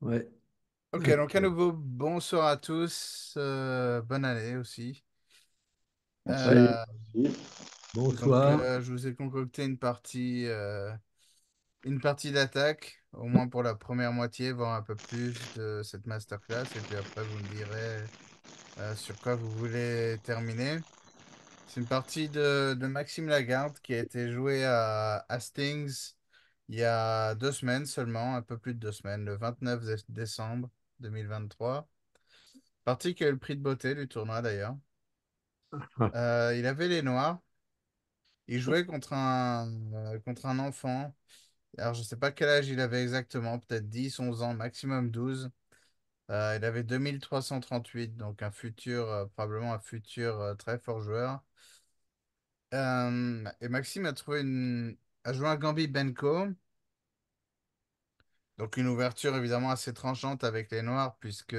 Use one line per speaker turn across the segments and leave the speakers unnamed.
Ouais.
Ok, donc à
Ok.
nouveau, bonsoir à tous, bonne année aussi.
Ouais.
Euh, donc,
Bonsoir.
je vous ai concocté une partie d'attaque, au moins pour la première moitié, voire un peu plus de cette masterclass, et puis après, vous me direz sur quoi vous voulez terminer. C'est une partie de Maxime Lagarde qui a été jouée à Hastings il y a 2 semaines seulement, un peu plus de 2 semaines, le 29 décembre 2023. Partie qui a eu le prix de beauté du tournoi d'ailleurs. Il avait les noirs. Il jouait contre un enfant. Alors, je sais pas quel âge il avait exactement, peut-être 10, 11 ans, maximum 12. Il avait 2338, donc probablement un futur très fort joueur. Et Maxime a joué un Gambit Benko, donc une ouverture évidemment assez tranchante avec les noirs, puisque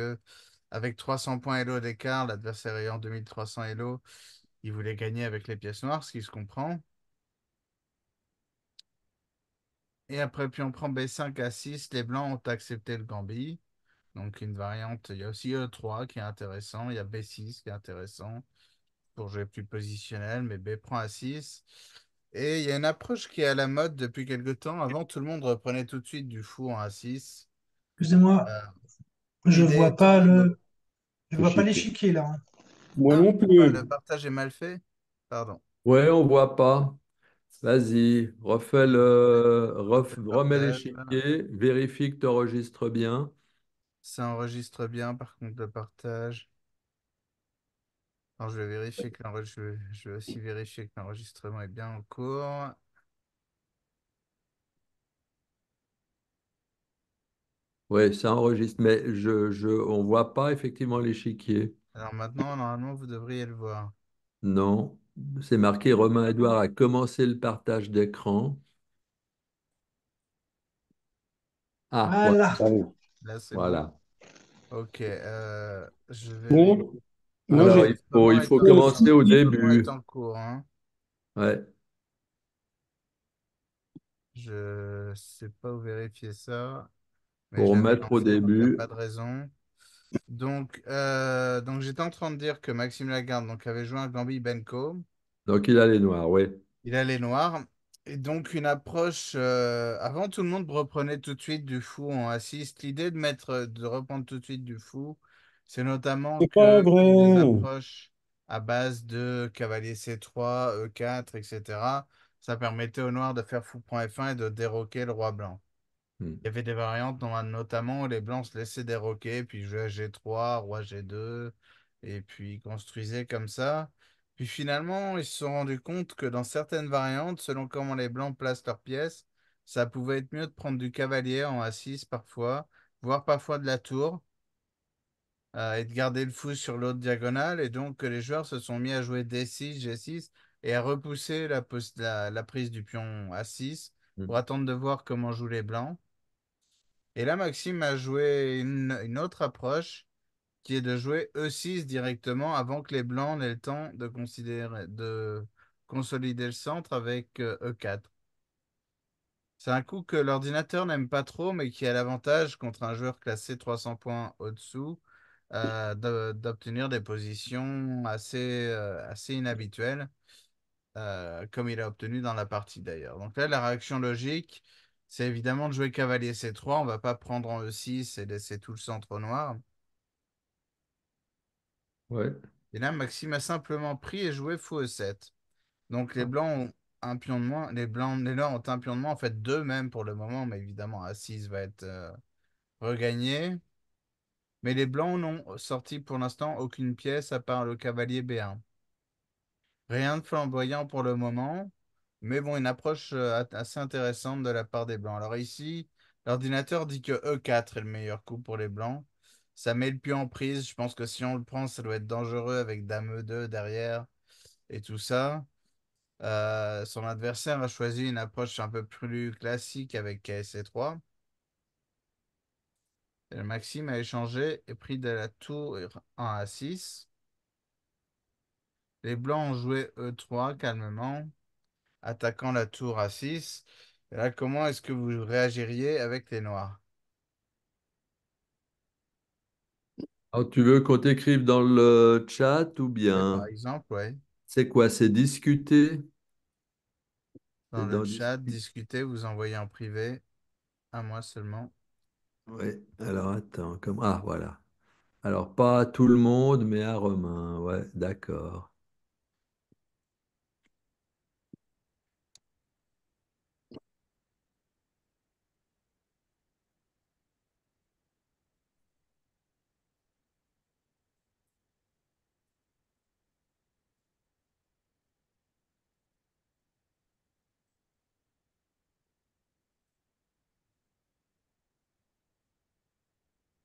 avec 300 points Elo d'écart, l'adversaire ayant 2300 Elo, il voulait gagner avec les pièces noires, ce qui se comprend. Et après, puis on prend B5 à 6. Les blancs ont accepté le Gambit. Donc une variante. Il y a aussi E3 qui est intéressant. Il y a B6 qui est intéressant pour jouer plus positionnel. Mais B prend à 6. Et il y a une approche qui est à la mode depuis quelque temps. Avant, tout le monde reprenait tout de suite du fou en A6.
Excusez-moi,
Euh,
je
L'idée,
vois
tout le
pas
monde.
je vois pas
Échiquier.
l'échiquier là, hein.
Moi
Ah,
non
pourquoi le
plus.
partage est mal fait? Pardon.
Ouais, on voit pas. Vas-y,
Le
remets
partage,
l'échiquier, vérifie que tu enregistres bien.
ça enregistre bien, par contre, le partage. Alors, je vais aussi vérifier que l'enregistrement est bien en cours.
Ouais, ça enregistre, mais on voit pas effectivement l'échiquier.
Alors maintenant, normalement, vous devriez le voir.
Non, c'est marqué Romain Edouard a commencé le partage d'écran. Ah, voilà.
Voilà.
Ça y est.
Là, c'est bon.
Voilà.
Ok, je vérifie.
Bon, moi
Alors,
j'ai
L'enregistrement
il
est,
faut commencer au
aussi,
l'enregistrement est
début.
en cours, hein.
Ouais,
Je sais pas où vérifier ça, mais je
pour
l'avais
mettre au
lancé, donc il n'y a
début.
pas de raison. Donc j'étais en train de dire que Maxime Lagarde donc, avait joué un Gambit Benko.
Donc, il a les noirs, oui.
Il a les noirs. Et donc, une approche. Avant, tout le monde reprenait tout de suite du fou en assist. L'idée de reprendre tout de suite du fou, c'est notamment
c'est pas
que les
vrai.
approches à base de cavalier C3, E4, etc., ça permettait aux noirs de faire fou prend F1 et de déroquer le roi blanc.
Hmm.
Il y avait des variantes, notamment où les blancs se laissaient déroquer, puis jouaient à G3, roi G2, et puis construisaient comme ça. Puis finalement, ils se sont rendus compte que dans certaines variantes, selon comment les blancs placent leurs pièces, ça pouvait être mieux de prendre du cavalier en A6 parfois, voire parfois de la tour, et de garder le fou sur l'autre diagonale. Et donc, les joueurs se sont mis à jouer D6, G6, et à repousser la prise du pion A6
Hmm.
pour attendre de voir comment jouent les blancs. Et là, Maxime a joué une autre approche qui est de jouer E6 directement avant que les blancs n'aient le temps de consolider le centre avec E4. C'est un coup que l'ordinateur n'aime pas trop, mais qui a l'avantage contre un joueur classé 300 points au-dessous d'obtenir des positions assez inhabituelles, comme il a obtenu dans la partie d'ailleurs. Donc là, la réaction logique, c'est évidemment de jouer cavalier C3. On va pas prendre en E6 et laisser tout le centre au noir.
Ouais.
Et là, Maxime a simplement pris et joué fou E7. Donc les blancs ont un pion de moins. Les noirs ont un pion de moins, en fait deux même pour le moment, mais évidemment A6 va être regagné. Mais les blancs n'ont sorti pour l'instant aucune pièce à part le cavalier B1. Rien de flamboyant pour le moment, mais bon, une approche assez intéressante de la part des blancs. Alors ici, l'ordinateur dit que E4 est le meilleur coup pour les blancs. Ça met le pion en prise. Je pense que si on le prend, ça doit être dangereux avec Dame E2 derrière et tout ça. Son adversaire a choisi une approche un peu plus classique avec KSC3. Et Maxime a échangé et pris de la tour en A6. Les blancs ont joué E3 calmement, attaquant la tour A6. Et là, comment est-ce que vous réagiriez avec les noirs?
Alors, tu veux qu'on t'écrive dans le chat ou
Et par
bien
exemple, ouais,
c'est quoi? C'est discuter?
dans
C'est
le
dans
chat,
discuter.
discuter, vous envoyez en privé, à moi seulement.
Oui. Alors attends, ah voilà. Alors pas à tout le monde, mais à Romain. Ouais, d'accord.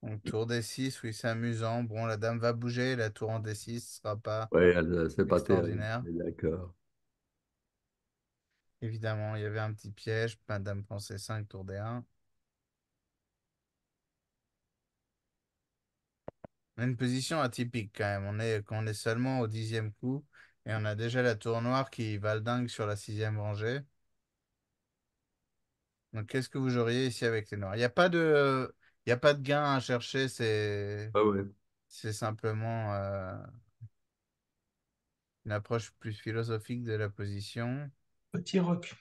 Donc, tour D6, oui, c'est amusant. Bon, la dame va bouger, la tour en D6 ne sera pas
Oui, c'est pas terrible.
extraordinaire.
Mais d'accord.
Évidemment, il y avait un petit piège. Dame prend C5, tour D1. On a une position atypique quand même. Quand on est seulement au 10e coup et on a déjà la tour noire qui va le dingue sur la 6e rangée. Donc, qu'est-ce que vous joueriez ici avec les noirs? Il y a pas de gain à chercher.
Ah ouais.
C'est simplement une approche plus philosophique de la position.
Petit roc.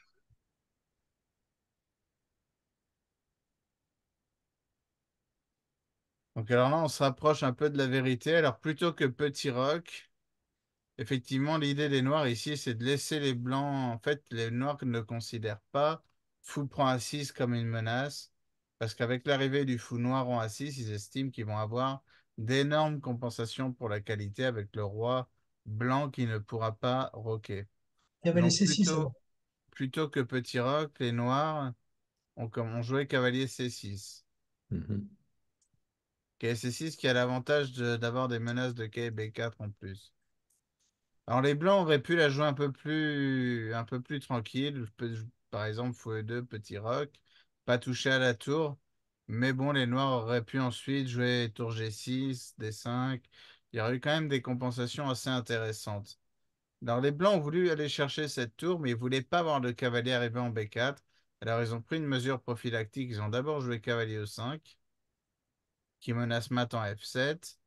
Donc, alors là, on se rapproche un peu de la vérité. Alors, plutôt que petit roc, effectivement, l'idée des noirs ici, c'est de laisser les blancs. En fait, les noirs ne considèrent pas fou prend A6 comme une menace, parce qu'avec l'arrivée du fou noir en A6, ils estiment qu'ils vont avoir d'énormes compensations pour la qualité avec le roi blanc qui ne pourra pas roquer.
Cavalier
Donc,
C6 alors.
plutôt que petit roc, les noirs ont joué cavalier C6.
Mhm.
Quai C6 qui a l'avantage d'avoir des menaces de quai B4 en plus. Alors les blancs auraient pu la jouer un peu plus tranquille. Par exemple, fou E2, petit roc, pas toucher à la tour. Mais bon, les noirs auraient pu ensuite jouer tour G6, D5. Il y aurait eu quand même des compensations assez intéressantes. Alors les blancs ont voulu aller chercher cette tour, mais ils ne voulaient pas avoir de cavalier arrivé en B4. Alors ils ont pris une mesure prophylactique. Ils ont d'abord joué cavalier E5, qui menace mat en F7.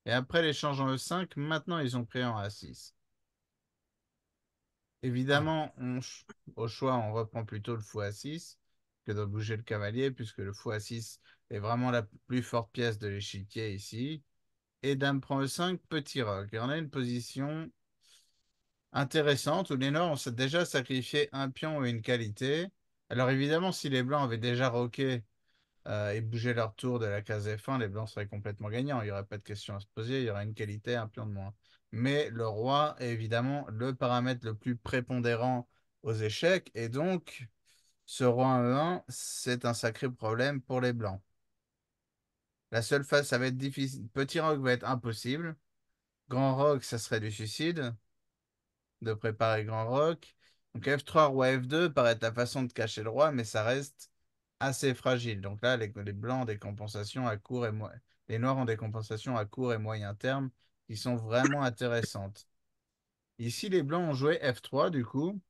Et après l'échange en E5, maintenant ils ont pris en A6.
Ah,
Évidemment, au choix, on reprend plutôt le fou A6 que de bouger le cavalier, puisque le fou A6 est vraiment la plus forte pièce de l'échiquier ici. Et dame prend E5, petit roc. Et on a une position intéressante où les Noirs ont déjà sacrifié un pion ou une qualité. Alors évidemment, si les Blancs avaient déjà roqué et bougé leur tour de la case F1, les Blancs seraient complètement gagnants. Il n'y aurait pas de question à se poser, il y aurait une qualité, un pion de moins. Mais le roi est évidemment le paramètre le plus prépondérant aux échecs, et donc ce roi en E1, c'est un sacré problème pour les Blancs. La seule phase, ça va être difficile. Petit roc va être impossible. Grand roc, ça serait du suicide de préparer grand roc. Donc F3, roi F2 paraît être la façon de cacher le roi, mais ça reste assez fragile. Donc là, les blancs ont des compensations à court et les noirs ont des compensations à court et moyen terme qui sont vraiment intéressantes. Ici, les blancs ont joué F3 du coup,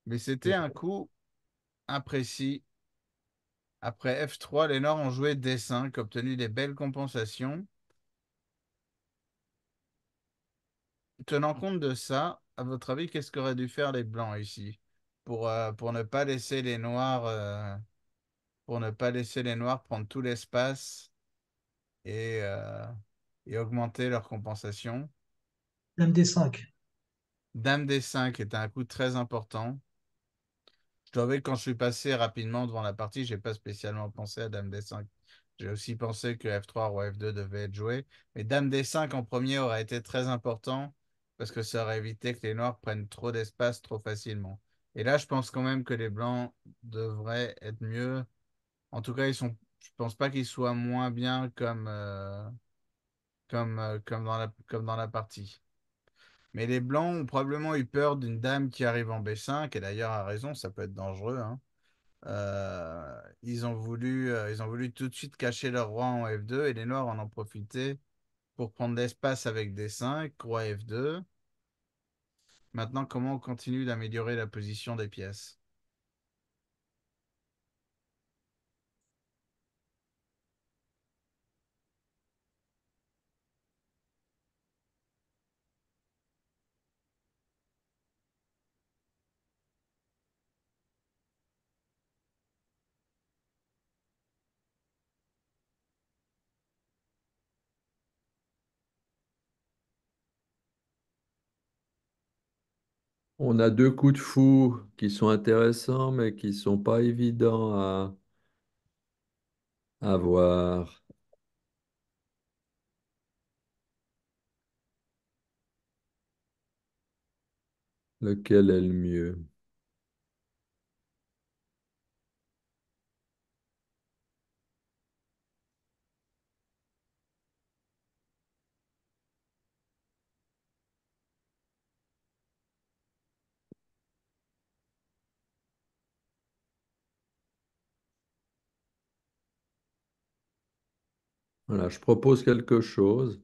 mais c'était un coup imprécis. Après F3, les noirs ont joué D5, obtenu des belles compensations. Tenant compte de ça, à votre avis, qu'est-ce qu'auraient dû faire les blancs ici pour ne pas laisser les noirs prendre tout l'espace et, euh, et augmenter leur compensation.
Dame D5.
Dame D5 est un coup très important. Je dois avouer que quand je suis passé rapidement devant la partie, j'ai pas spécialement pensé à Dame D5. J'ai aussi pensé que F3 ou F2 devait être joué. Mais Dame D5 en premier aurait été très important parce que ça aurait évité que les noirs prennent trop d'espace trop facilement. Et là, je pense quand même que les blancs devraient être mieux. En tout cas, je pense pas qu'ils soient moins bien comme dans la partie. Mais les blancs ont probablement eu peur d'une dame qui arrive en B5, et d'ailleurs a raison, ça peut être dangereux, hein. Ils ont voulu tout de suite cacher leur roi en F2 et les noirs en ont profité pour prendre l'espace avec D5, roi F2. Maintenant, comment on continue d'améliorer la position des pièces?
On a deux coups de fou qui sont intéressants, mais qui sont pas évidents à voir. Lequel est le mieux? Voilà, je propose quelque chose.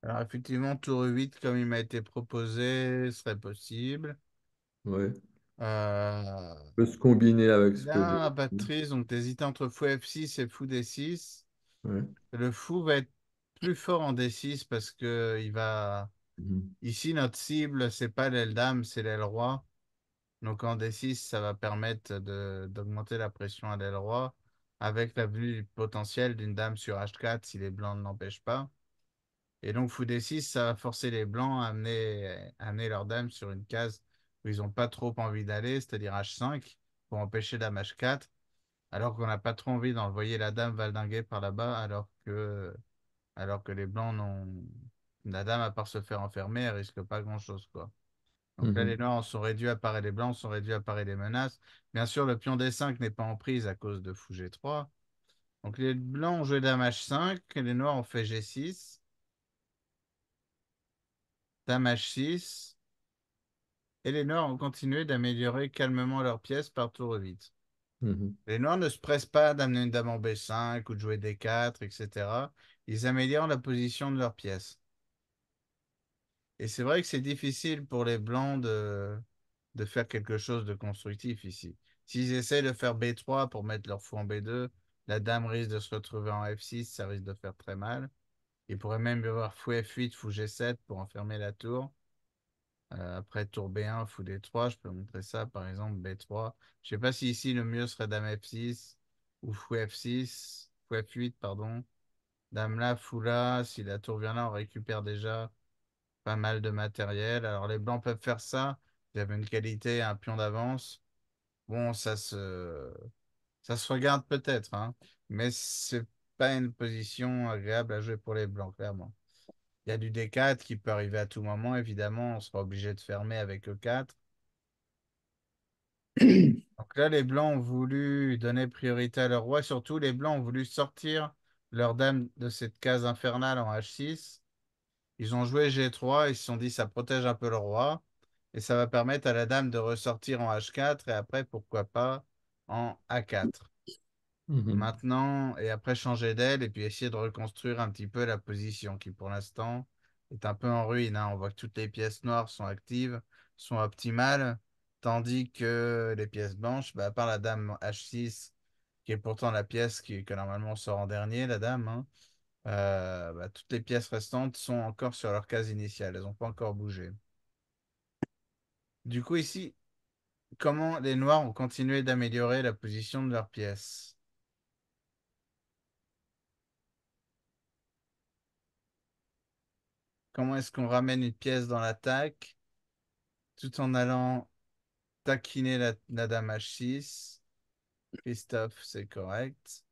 Alors effectivement, tour 8 comme il m'a été proposé, serait possible.
Ouais.
Euh,
Peut se combiner avec ce que j'ai
Là,
dit.
Patrice, donc tu hésites entre fou F6 et fou D6.
Ouais.
Le fou va être plus fort en D6 parce que
Mhm.
Ici, notre cible, c'est pas l'aile dame, c'est l'aile roi. Donc en D6, ça va permettre d'augmenter la pression à l'aile roi avec la vue potentielle d'une dame sur H4 si les blancs ne l'empêchent pas. Et donc fou D6, ça va forcer les blancs à amener leur dame sur une case où ils n'ont pas trop envie d'aller, c'est-à-dire H5, pour empêcher dame H4, alors qu'on n'a pas trop envie d'envoyer la dame valdinguer par là-bas, alors que les blancs n'ont... La dame, à part se faire enfermer, elle risque pas grand-chose, quoi. Donc là, les
Mhm.
noirs sont réduits à parer les blancs, sont réduits à parer les menaces. Bien sûr, le pion D5 n'est pas en prise à cause de fou G3. Donc les blancs ont joué dame H5, et les noirs ont fait G6, dame H6, et les noirs ont continué d'améliorer calmement leurs pièces par tour 8.
Mhm.
Les noirs ne se pressent pas d'amener une dame en B5 ou de jouer D4, etc. Ils améliorent la position de leurs pièces. Et c'est vrai que c'est difficile pour les blancs de faire quelque chose de constructif ici. S'ils essaient de faire B3 pour mettre leur fou en B2, la dame risque de se retrouver en F6, ça risque de faire très mal. Il pourrait même y avoir fou F8, fou G7 pour enfermer la tour. Après tour B1, fou D3, je peux montrer ça par exemple B3. Je ne sais pas si ici le mieux serait dame F6 ou fou F6, fou F8, pardon. Dame là, fou là, si la tour vient là, on récupère déjà pas mal de matériel. Alors les blancs peuvent faire ça. Ils avaient une qualité, un pion d'avance. Bon, ça se regarde peut-être, hein, mais c'est pas une position agréable à jouer pour les blancs, clairement. Il y a du D4 qui peut arriver à tout moment, évidemment. On sera obligé de fermer avec E4. Donc là, les blancs ont voulu donner priorité à leur roi. Surtout, les blancs ont voulu sortir leur dame de cette case infernale en H6. Ils ont joué G3, ils se sont dit ça protège un peu le roi et ça va permettre à la dame de ressortir en H4 et après, pourquoi pas, en A4.
Mhm.
Maintenant, et après changer d'aile et puis essayer de reconstruire un petit peu la position qui pour l'instant est un peu en ruine, hein. On voit que toutes les pièces noires sont actives, sont optimales, tandis que les pièces blanches, bah, à part la dame H6, qui est pourtant la pièce que normalement on sort en dernier, la dame, hein, bah, toutes les pièces restantes sont encore sur leur case initiale. Elles n'ont pas encore bougé. Du coup, ici, comment les noirs ont continué d'améliorer la position de leurs pièces? Comment est-ce qu'on ramène une pièce dans l'attaque tout en allant taquiner la dame H6? Christophe, c'est correct.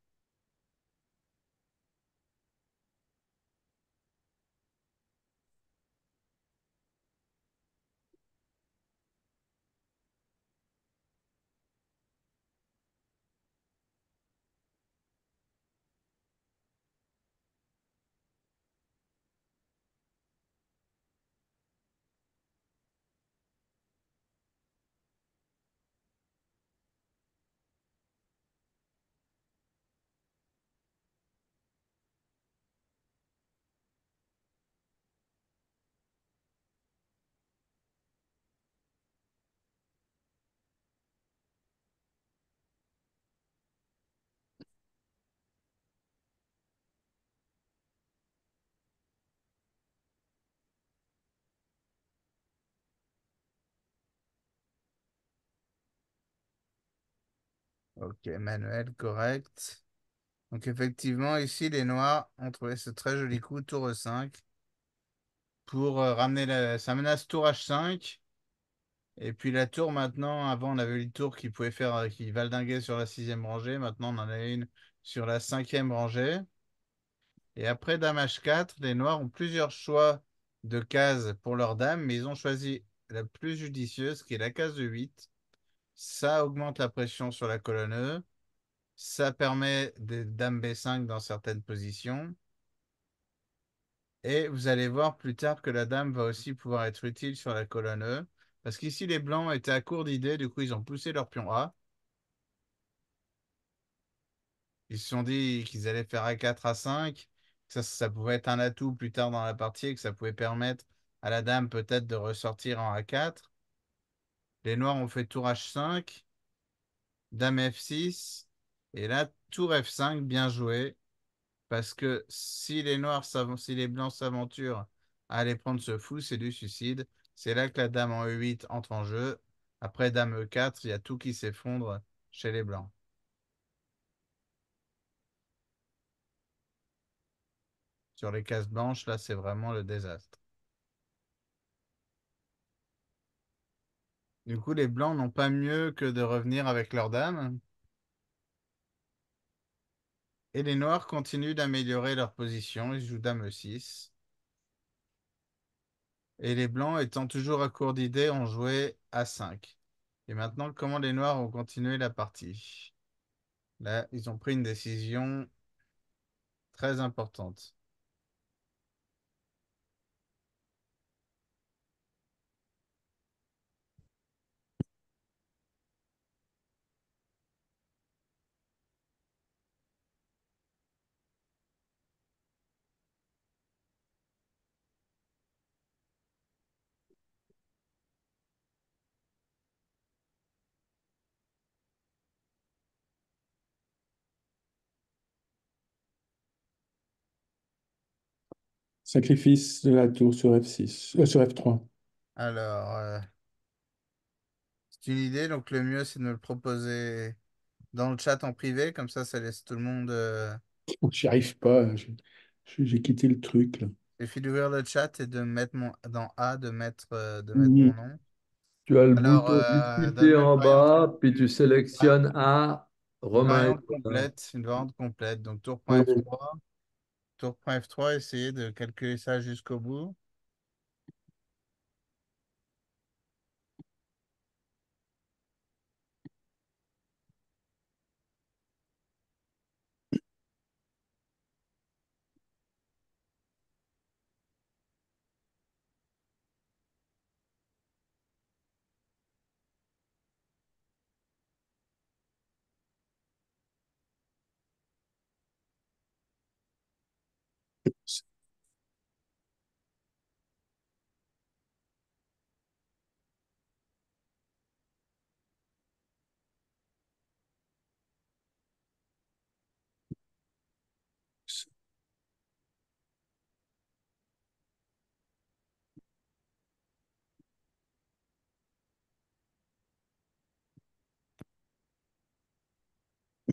Ok, Manuel, correct. Donc effectivement, ici, les Noirs ont trouvé ce très joli coup, tour E5, pour ramener la... Ça menace tour H5. Et puis la tour maintenant, avant on avait eu le tour qui pouvait faire, qui valdinguait sur la sixième rangée. Maintenant on en a une sur la cinquième rangée. Et après Dame H4, les Noirs ont plusieurs choix de cases pour leur dame, mais ils ont choisi la plus judicieuse, qui est la case de 8. Ça augmente la pression sur la colonne E. Ça permet des dames B5 dans certaines positions. Et vous allez voir plus tard que la dame va aussi pouvoir être utile sur la colonne E. Parce qu'ici, les blancs étaient à court d'idées, du coup, ils ont poussé leur pion A. Ils se sont dit qu'ils allaient faire A4, A5. Ça pouvait être un atout plus tard dans la partie et que ça pouvait permettre à la dame peut-être de ressortir en A4. Les noirs ont fait tour H5, dame F6. Et là, tour F5, bien joué. Parce que si les blancs s'aventurent à aller prendre ce fou, c'est du suicide. C'est là que la dame en E8 entre en jeu. Après dame E4, il y a tout qui s'effondre chez les blancs. Sur les cases blanches, là, c'est vraiment le désastre. Du coup, les blancs n'ont pas mieux que de revenir avec leur dame. Et les noirs continuent d'améliorer leur position. Ils jouent dame E6. Et les blancs, étant toujours à court d'idées, ont joué A5. Et maintenant, comment les noirs ont continué la partie? Là, ils ont pris une décision très importante.
Sacrifice de la tour sur F6, sur F3.
Alors, c'est une idée, donc le mieux, c'est de me le proposer dans le chat en privé, comme ça laisse tout le monde.
J'y arrive pas. J'ai quitté le truc là.
Il suffit d'ouvrir le chat et de mettre dans A, de mettre mon
Mhm.
nom.
Tu as le
Alors,
bouton discuter
une
en
variante
bas, puis tu
complète.
sélectionnes A,
Une
Romain et
variante
toi.
complète, une variante complète. Donc,
Ouais.
tour point F3, essayez de calculer ça jusqu'au bout.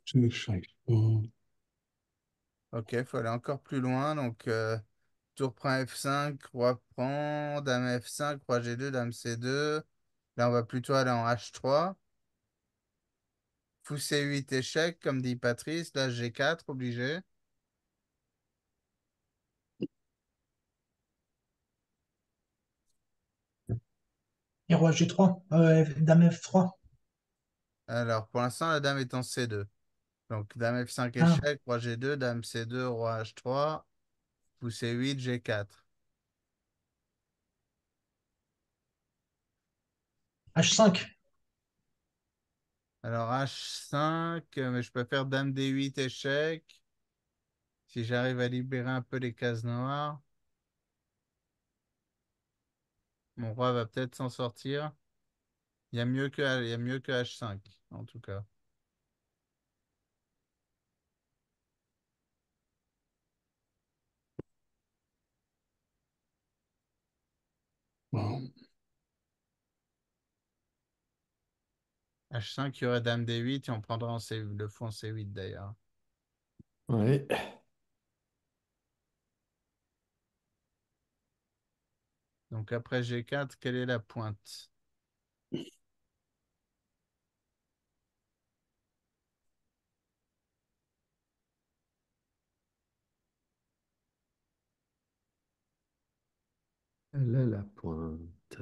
Je n'arrive pas.
Ok, il faut aller encore plus loin. Donc, tour prend F5, roi prend, dame F5, roi G2, dame C2. Là, on va plutôt aller en H3. Fou C8, échec, comme dit Patrice. Là, G4, obligé.
Et roi G3. Dame F3.
Alors, pour l'instant, la dame est en C2. Donc, dame F5,
Ah,
échec, roi G2, dame C2, roi H3, fou C8, G4.
H5.
Alors, H5, mais je peux faire dame D8, échec. Si j'arrive à libérer un peu les cases noires, mon roi va peut-être s'en sortir. Il y a mieux que H5, en tout cas.
Bon.
H5, il y aurait dame D8 et on prendra le fou en C8 d'ailleurs.
Ouais.
Donc après G4, quelle est la pointe?
Elle a la pointe.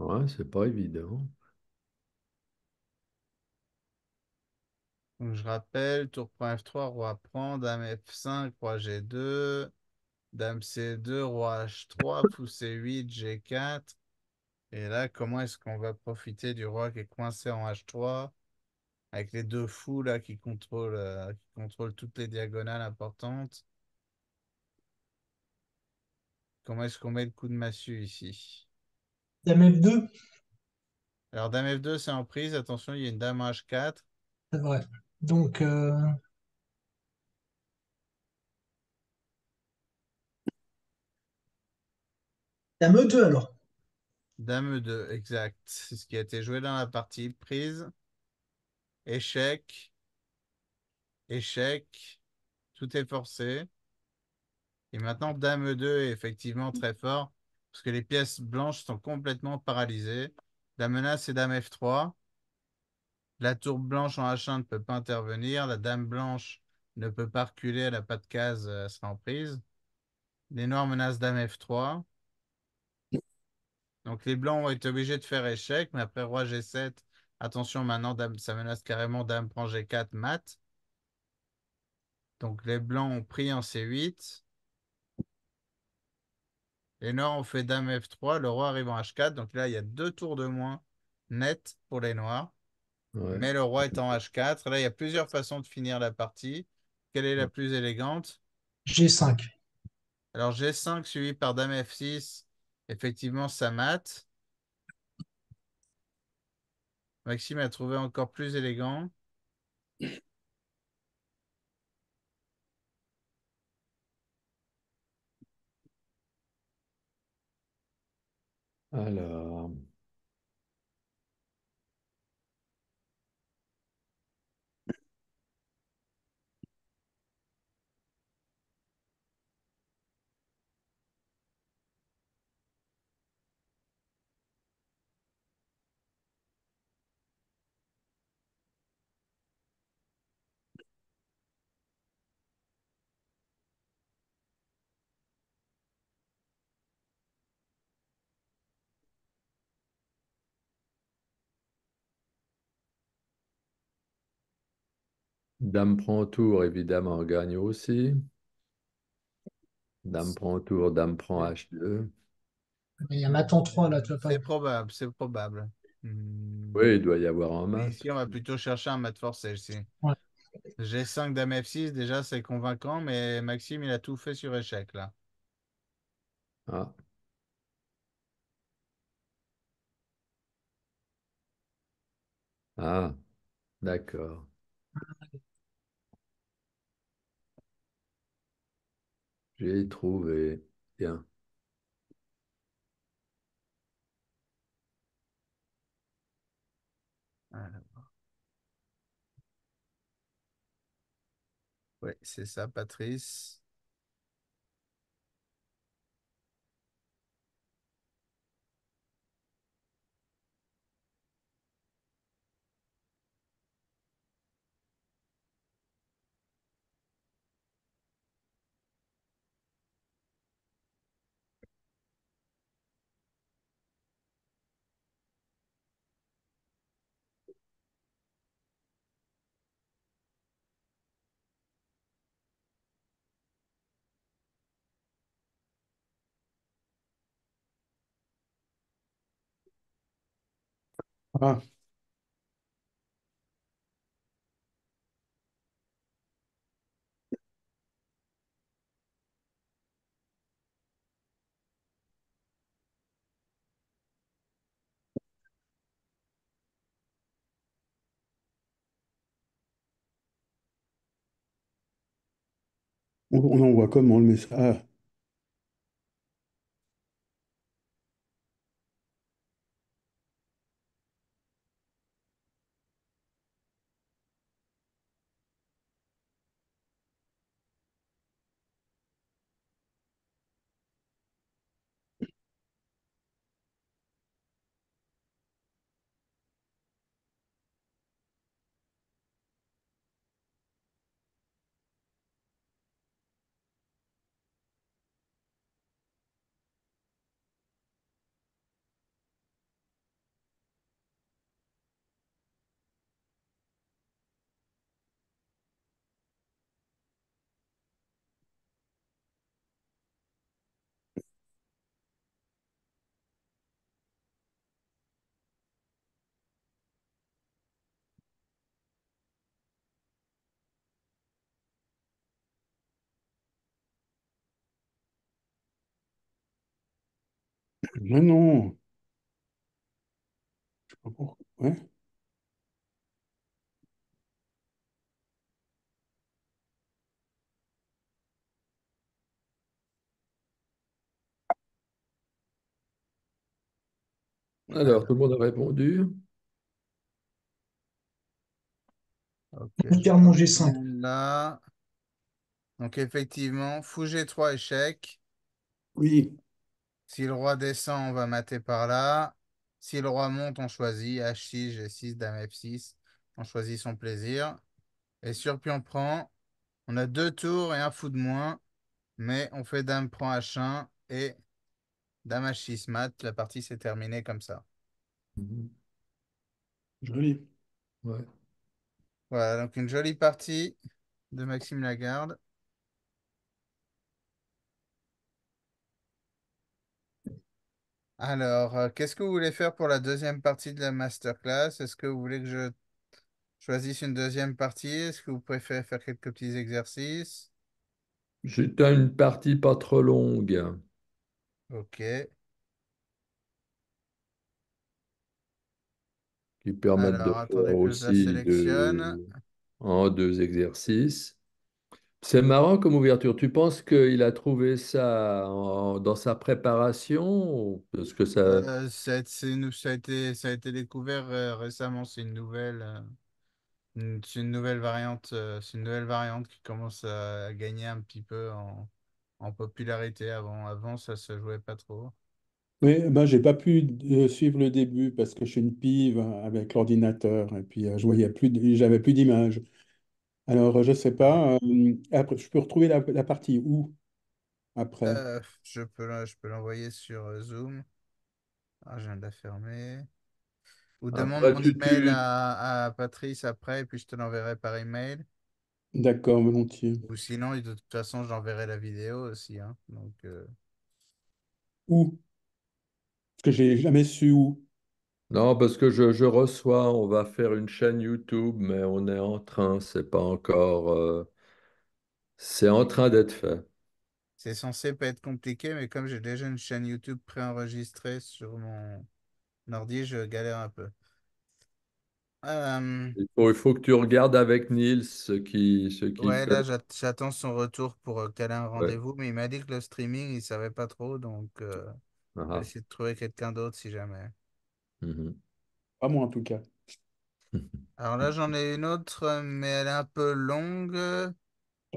Ouais, c'est pas évident.
Donc je rappelle, tour prend F3, roi prend, dame F5, roi G2, dame C2, roi H3, fou C8, G4. Et là, comment est-ce qu'on va profiter du roi qui est coincé en H3 avec les deux fous là qui contrôlent toutes les diagonales importantes? Comment est-ce qu'on met le coup de massue ici?
Dame F2,
Alors, dame F2, c'est en prise. Attention, il y a une dame en H4.
c'est vrai. Donc, Dame E2 alors.
Dame E2, exact. C'est ce qui a été joué dans la partie. Prise, échec, échec. Tout est forcé. Et maintenant, dame E2 est effectivement très fort parce que les pièces blanches sont complètement paralysées. La menace, c'est dame F3. La tour blanche en H1 ne peut pas intervenir. La dame blanche ne peut pas reculer. Elle n'a pas de case. Elle sera en prise. Les noirs menacent dame F3. Donc les blancs ont été obligés de faire échec, mais après roi G7, attention maintenant, dame, ça menace carrément dame prend G4 mat. Donc les blancs ont pris en C8. Les noirs ont fait dame F3, le roi arrive en H4. Donc là, il y a 2 tours de moins net pour les noirs.
Ouais.
Mais le roi est en H4. Là, il y a plusieurs façons de finir la partie. Quelle est la plus élégante?
G5.
Alors G5 suivi par dame F6. Effectivement, ça mate. Maxime a trouvé encore plus élégant.
Alors, dame prend tour, évidemment, gagne aussi. Dame prend tour, dame prend H2.
Il y a mat en 3 là, tu vois pas.
C'est probable, c'est probable. Hmm.
Oui, il doit y avoir un
Mais
mat.
ici, on va plutôt chercher un mat forcé ici.
Ouais.
G5 dame F6, déjà, c'est convaincant, mais Maxime, il a tout fait sur échec, là.
Ah, ah, d'accord. J'ai trouvé. Bien.
Alors, ouais, c'est ça, Patrice.
Ah, on envoie comment le message? Ah, mais non. Je sais pas pourquoi. Ouais.
Alors, tout
Alors,
le monde a répondu.
ok,
Je
je
perds mon G5.
reviens là. Donc effectivement, fou G3 échec.
Oui.
Si le roi descend, on va mater par là. Si le roi monte, on choisit H6, G6, Dame F6. On choisit son plaisir. Et sur pion prend, on a deux tours et un fou de moins. Mais on fait Dame prend H1 et Dame H6 mat. La partie s'est terminée comme ça.
Mhm.
Joli.
Ouais.
Voilà, donc une jolie partie de Maxime Lagarde. Alors, qu'est-ce que vous voulez faire pour la deuxième partie de la masterclass? Est-ce que vous voulez que je choisisse une deuxième partie? Est-ce que vous préférez faire quelques petits exercices?
J'étais une partie pas trop longue
Ok.
qui permettent de
Alors,
faire
attendez que je la
aussi
sélectionne.
deux exercices. C'est marrant comme ouverture. Tu penses qu'il a trouvé ça dans sa préparation? Parce que ça.
Ça a été découvert récemment. C'est une nouvelle, c'est une nouvelle variante. C'est une nouvelle variante qui commence à gagner un petit peu en popularité. Avant, ça se jouait pas trop.
Oui, ben, j'ai pas pu suivre le début parce que je suis une pive avec l'ordinateur et puis je voyais plus, j'avais plus d'image. Alors, je sais pas. Après, je peux retrouver la partie où après?
Je peux l'envoyer sur Zoom. Ah, je viens de la fermer. Ou demande
Après,
mon email à Patrice après, et puis je te l'enverrai par email.
D'accord, volontiers.
Ou sinon, de toute façon, j'enverrai la vidéo aussi, hein. Donc,
Où? Parce que j'ai jamais su où.
Non, parce que je reçois, on va faire une chaîne YouTube, mais on est en train, c'est pas encore. C'est en train d'être fait.
c'est censé pas être compliqué, mais comme j'ai déjà une chaîne YouTube préenregistrée sur mon ordi, je galère un peu. Euh,
Il faut que tu regardes avec Niels ce qu'il
ouais,
fait.
là, j'attends son retour pour caler un
Ouais.
rendez-vous, mais il m'a dit que le streaming, il savait pas trop, donc je vais
Ah,
essayer de trouver quelqu'un d'autre si jamais.
mhm.
Pas moi en tout cas.
Alors là, j'en ai une autre, mais elle est un peu longue.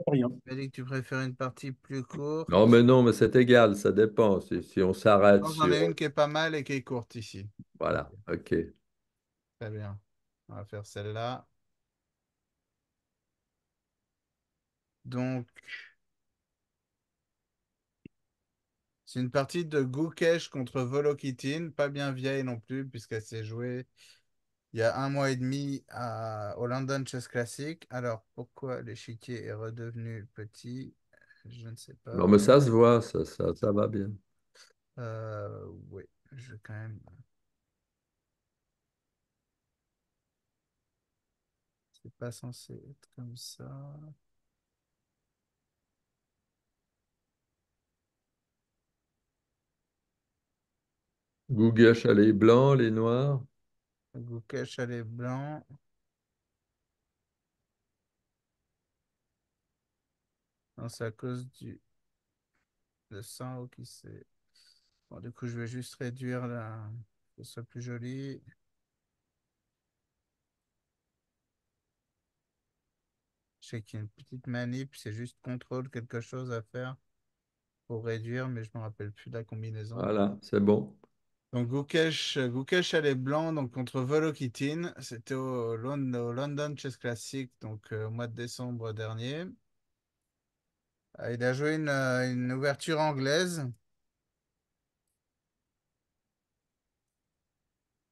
Rien.
Tu m'as dit que tu préfères une partie plus
Non,
courte.
mais non, mais c'est égal, ça dépend. Si on s'arrête
Non, j'en
sur.
ai une qui est pas mal et qui est courte ici. Ok,
Voilà, ok.
très bien. On va faire celle-là. Donc, c'est une partie de Gukesh contre Volokitin, pas bien vieille non plus, puisqu'elle s'est jouée il y a un mois et demi au London Chess Classic. Alors, pourquoi l'échiquier est redevenu petit? Je ne sais
Non,
pas.
mais ça se voit, ça va bien.
Oui, je vais quand même. C'est pas censé être comme ça.
Gougache a les blancs, les noirs.
Goukesh a les blancs. Non, c'est à cause de sang qui c'est. Bon, du coup, je vais juste réduire là, que ce soit plus joli. Je sais qu'il y a une petite manip, c'est juste contrôle quelque chose à faire pour réduire, mais je me rappelle plus de la combinaison.
Voilà, c'est bon.
Donc Gukesh elle est blanc donc contre Volokitin. C'était au London Chess Classic donc au mois de décembre dernier. Il a joué une ouverture anglaise,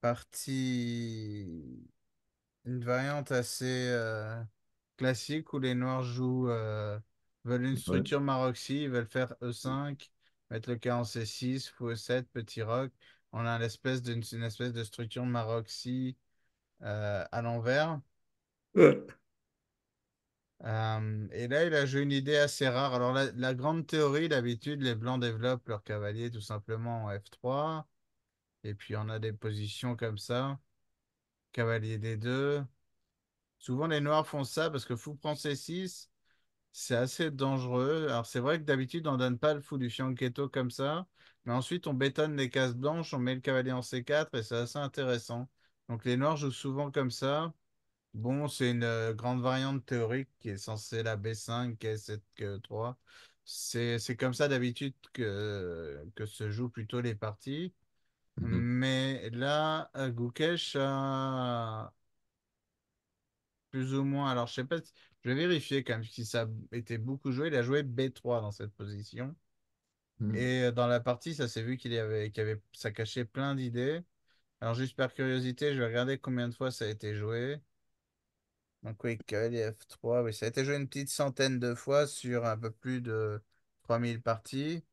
partie une variante assez classique où les noirs veulent une
Ouais.
structure Maroxy, ils veulent faire E5, mettre le cas en C6, fou E7, petit roc. On a une espèce de structure Maroxy à l'envers.
Ouais.
Et là, il a joué une idée assez rare. Alors, la grande théorie, d'habitude, les blancs développent leur cavalier tout simplement en F3. Et puis, on a des positions comme ça. Cavalier D2. Souvent, les noirs font ça parce que fou prend C6, c'est assez dangereux. Alors, c'est vrai que d'habitude, on donne pas le fou du fianchetto comme ça. Mais ensuite, on bétonne les cases blanches, on met le cavalier en C4 et c'est assez intéressant. Donc, les noirs jouent souvent comme ça. Bon, c'est une grande variante théorique qui est censée la B5, K7, K3. C'est comme ça d'habitude que se jouent plutôt les parties.
Mhm.
Mais là, Gukesh a plus ou moins. Alors, je sais pas, je vais vérifier quand même si ça a été beaucoup joué. Il a joué B3 dans cette position.
Mhm.
Et dans la partie, ça s'est vu ça cachait plein d'idées. Alors, juste par curiosité, je vais regarder combien de fois ça a été joué. Donc oui, cavalier F3, oui, ça a été joué une petite centaine de fois sur un peu plus de 3000 parties.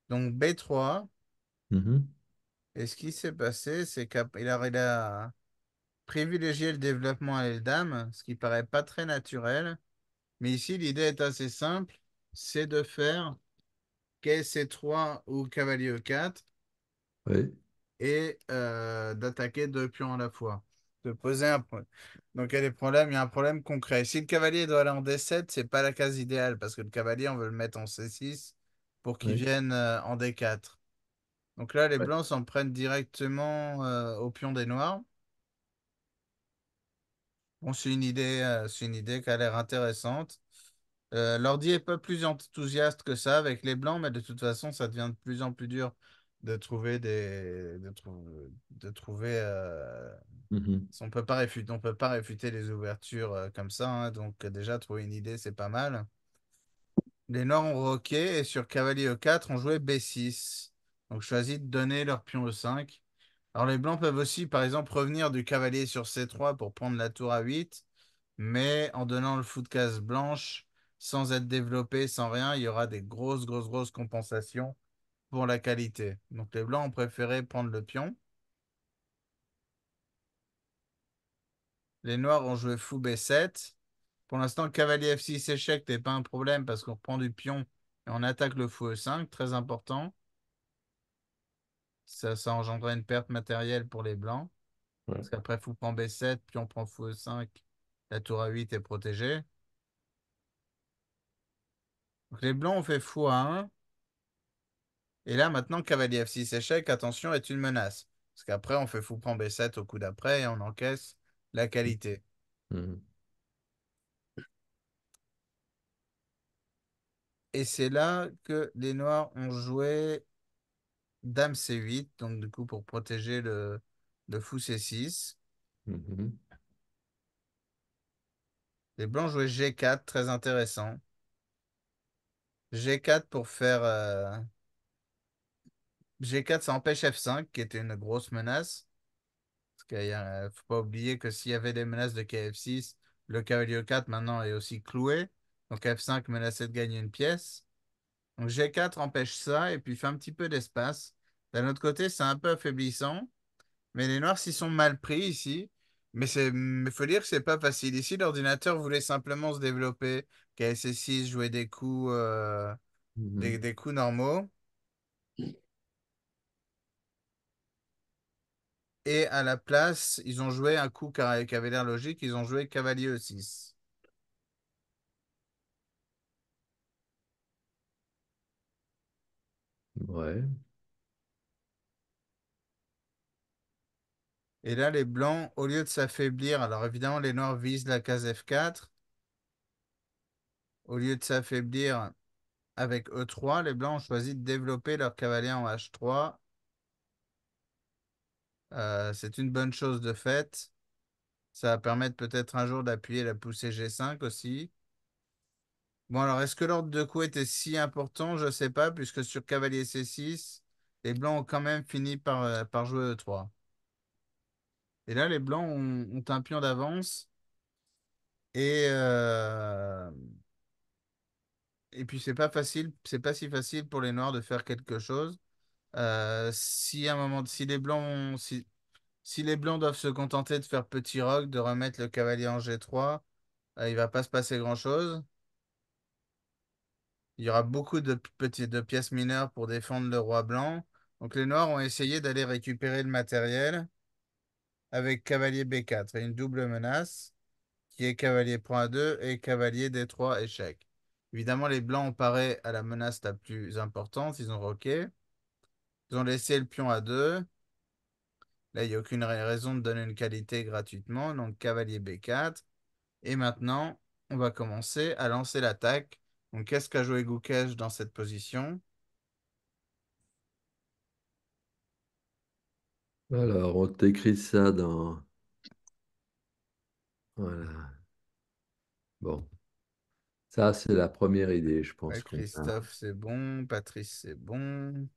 Donc B3,
Mhm.
et ce qui s'est passé, c'est qu'il a privilégié le développement à l'aile dame, ce qui paraît pas très naturel. Mais ici, l'idée est assez simple, c'est de faire quai C3 ou cavalier E4
Oui.
et d'attaquer deux pions à la fois. De poser un point. Donc, il y a des problèmes. Il y a un problème concret. Si le cavalier doit aller en D7, c'est pas la case idéale parce que le cavalier, on veut le mettre en C6 pour qu'il
Oui.
vienne en D4. Donc là, les
Ouais.
blancs s'en prennent directement au pion des noirs. Bon, c'est une idée qui a l'air intéressante. L'ordi est pas plus enthousiaste que ça avec les blancs, mais de toute façon, ça devient de plus en plus dur de trouver de trouver.
Mhm.
On peut pas réfuter les ouvertures comme ça, hein, donc déjà trouver une idée, c'est pas mal. Les Noirs ont roqué et sur cavalier E4, on jouait B6. Donc choisis de donner leur pion E5. Alors les Blancs peuvent aussi, par exemple, revenir du cavalier sur C3 pour prendre la tour à 8, mais en donnant le fou de case blanche, sans être développé, sans rien, il y aura des grosses compensations pour la qualité. Donc les Blancs ont préféré prendre le pion. Les Noirs ont joué fou B7. Pour l'instant, cavalier F6 échec n'est pas un problème parce qu'on reprend du pion et on attaque le fou E5, très important. Ça engendrait une perte matérielle pour les blancs.
Ouais.
Parce qu'après, fou prend B7, pion prend fou E5, la tour A8 est protégée. Donc les blancs ont fait fou A1. Et là, maintenant, cavalier F6 échec, attention, est une menace. Parce qu'après, on fait fou prend B7 au coup d'après et on encaisse la qualité.
Mhm.
Et c'est là que les noirs ont joué dame C8, donc du coup pour protéger le fou C6.
Mhm.
Les blancs jouaient G4, très intéressant. G4 pour faire... G4, ça empêche F5, qui était une grosse menace. Parce qu'il ne faut pas oublier que s'il y avait des menaces de KF6, le cavalier E4 maintenant est aussi cloué. Donc F5 menaçait de gagner une pièce. Donc G4 empêche ça et puis fait un petit peu d'espace. D'un autre côté, c'est un peu affaiblissant. Mais les noirs s'y sont mal pris ici. Mais faut dire que c'est pas facile. Ici, l'ordinateur voulait simplement se développer, KSS6, jouer des coups,
Mhm.
des coups normaux. Et à la place, ils ont joué un coup qui avait l'air logique, ils ont joué cavalier E6.
Ouais.
Et là, les blancs, au lieu de s'affaiblir, alors évidemment, les noirs visent la case F4. Au lieu de s'affaiblir avec E3, les blancs ont choisi de développer leur cavalier en H3. C'est une bonne chose de fait. Ça va permettre peut-être un jour d'appuyer la poussée G5 aussi. Bon, alors, est-ce que l'ordre de coups était si important? Je ne sais pas, puisque sur cavalier C6, les blancs ont quand même fini par jouer E3. Et là, les blancs ont un pion d'avance. Et, euh, et puis, c'est pas si facile pour les noirs de faire quelque chose. Si à un moment, si les blancs doivent se contenter de faire petit roc, de remettre le cavalier en G3, il va pas se passer grand-chose. Il y aura beaucoup de pièces mineures pour défendre le roi blanc. Donc les noirs ont essayé d'aller récupérer le matériel avec cavalier B4 et une double menace qui est cavalier prend A2 et cavalier D3 échec. Évidemment, les blancs ont paré à la menace la plus importante. Ils ont roqué. Ils ont laissé le pion A2. Là, il n'y a aucune raison de donner une qualité gratuitement. Donc cavalier B4. Et maintenant, on va commencer à lancer l'attaque. Donc qu'est-ce qu'a joué Gukesh dans cette position?
Alors, on t'écrit ça dans... Voilà. Bon, ça, c'est la première idée, je
Ouais,
pense qu'on a.
Christophe, c'est bon. Patrice, c'est bon.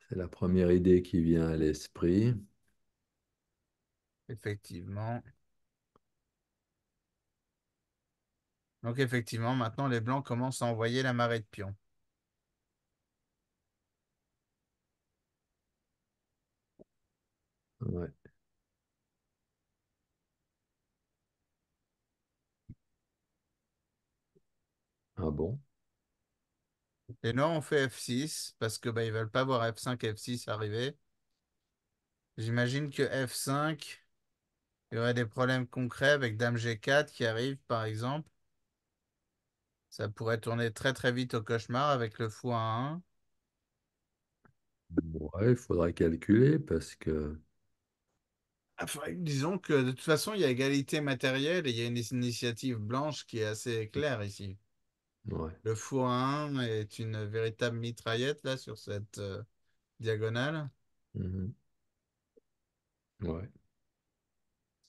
C'est la première idée qui vient à l'esprit.
Effectivement. Donc, effectivement, maintenant, les blancs commencent à envoyer la marée de pions.
Ouais. Ah bon?
Les noirs ont fait F6 parce que ils veulent pas voir F5, F6 arriver. J'imagine que F5, il y aurait des problèmes concrets avec Dame G4 qui arrive, par exemple. Ça pourrait tourner très très vite au cauchemar avec le fou à 1.
Ouais, il faudra calculer parce que...
Enfin, disons que de toute façon, il y a égalité matérielle et il y a une initiative blanche qui est assez claire ici.
Ouais.
Le fou à 1 est une véritable mitraillette là sur cette diagonale.
Mhm. Ouais.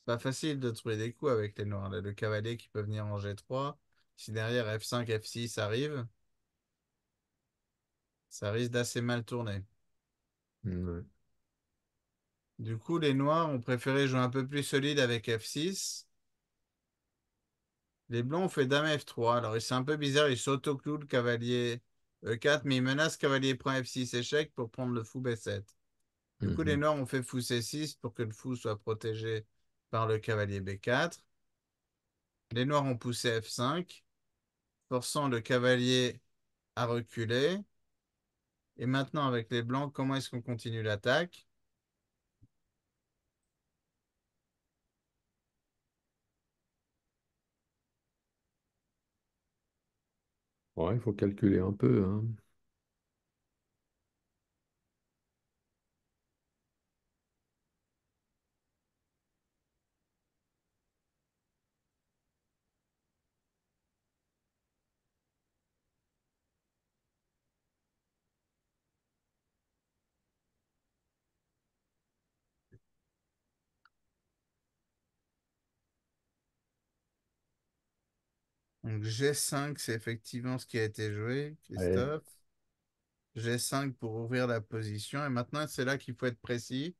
Pas facile de trouver des coups avec les noirs. Là, le cavalier qui peut venir en G3. Si derrière F5, F6 arrive, ça risque d'assez mal tourner.
Ouais.
Du coup, les noirs ont préféré jouer un peu plus solide avec F6. Les blancs ont fait dame F3. Alors, c'est un peu bizarre, ils s'auto-clouent le cavalier E4, mais ils menacent cavalier prend F6 échec pour prendre le fou B7. Du coup, les
Mhm.
noirs ont fait fou C6 pour que le fou soit protégé par le cavalier B4. Les noirs ont poussé F5, forçant le cavalier à reculer. Et maintenant, avec les blancs, comment est-ce qu'on continue l'attaque?
Ouais, il faut calculer un peu, hein.
Donc G5, c'est effectivement ce qui a été joué,
Ouais.
Christophe. G5 pour ouvrir la position. Et maintenant, c'est là qu'il faut être précis.